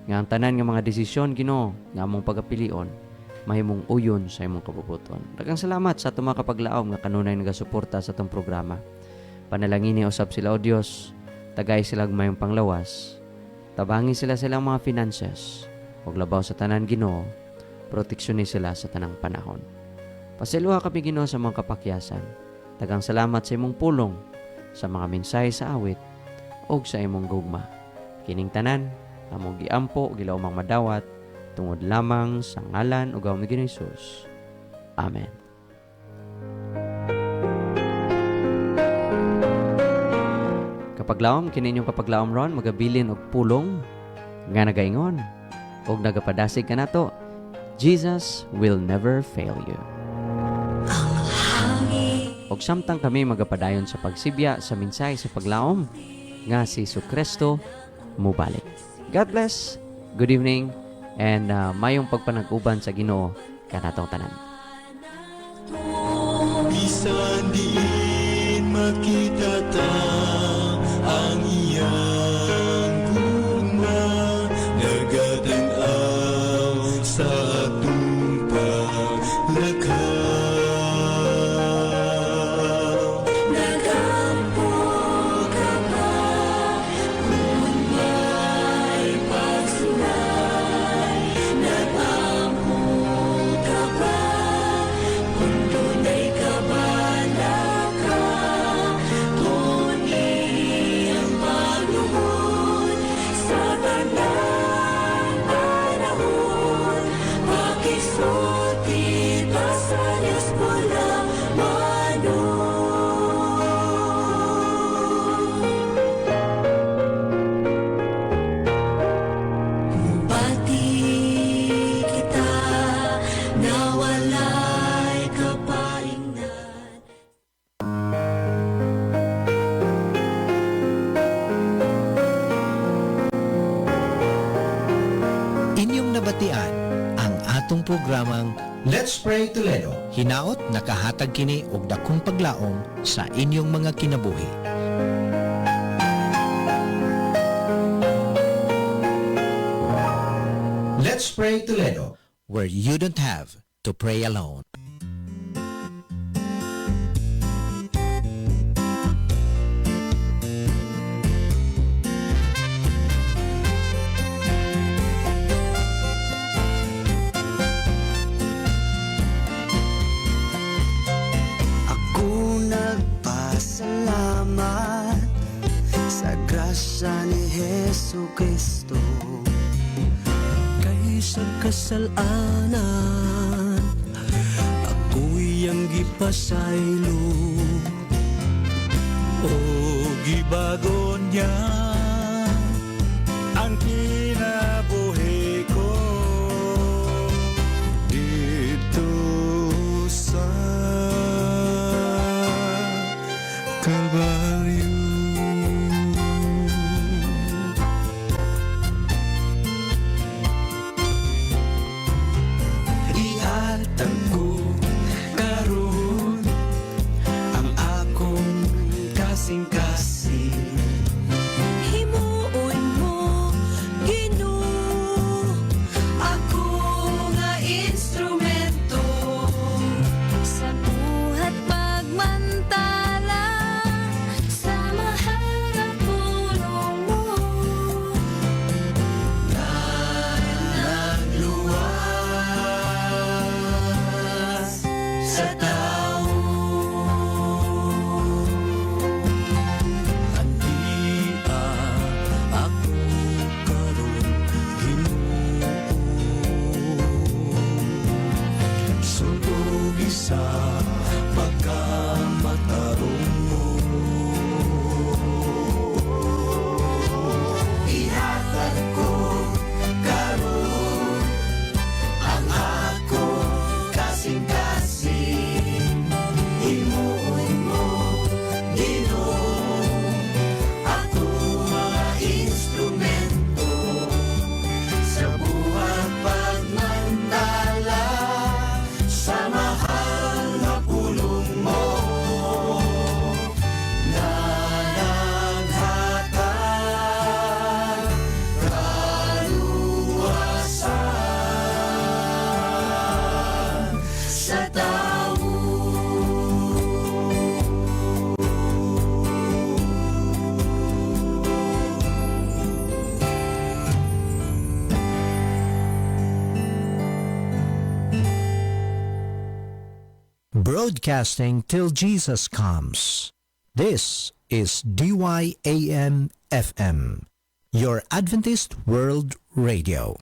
Nga ang tanan nga mga desisyon Ginoo nga among pagapilion mahimong uyon sa imong kabubuton. Daghang salamat sa atong mga kapaglaom nga kanunay nagasuporta sa atong programa. Panalangin ni usab sila o Dios, tagay sila mayong panglawas. Tabangi sila silang mga finances. Ug labaw sa tanan Ginoo, proteksyonin sila sa tanang panahon. Pasiluha kami Ginoo sa mga kapakyasan. Daghang salamat sa imong pulong sa mga mensahe sa awit ug sa imong gugma. Kining tanan among giampo gilaumang madawat tungod lamang sa ngalan ug gawon ni Hesus. Amen. Kapaglaom kini inyong kapaglaom ron magabilin og pulong nga nagaingon ug nagapadasig kanato. Jesus will never fail you. Og samtang kami magapadayon sa pagsibya sa mensahe sa paglaom nga si Jesucristo mubalik. God bless, good evening, and mayong pagpanag-uban sa Ginoo kanatong tanan. Bisan diin makita ta ang iyang gugma, nagatanaw sa atong paglakaw. Inyong nabatian ang atong programang Let's Pray Toledo. hinaot nakahatag kini og dakong paglaom sa inyong mga kinabuhi. Let's Pray Toledo. Where you don't have to pray alone. Ako nagpasalamat sa grasya ni Jesucristo. Kaysa kasalanan ako'y ang gipasaylo o gibago niya ang kinabuhi ko dito sa Kalbaryo. Ihatag ko karon ang akong kasing-kasing. Himuon mo broadcasting till Jesus comes. This is DYAM FM, your Adventist World Radio.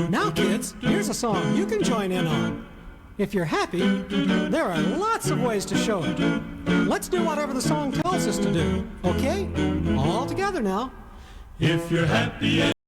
Now, kids, here's a song you can join in on. If you're happy, there are lots of ways to show it. Let's do whatever the song tells us to do, okay? All together now. If you're happy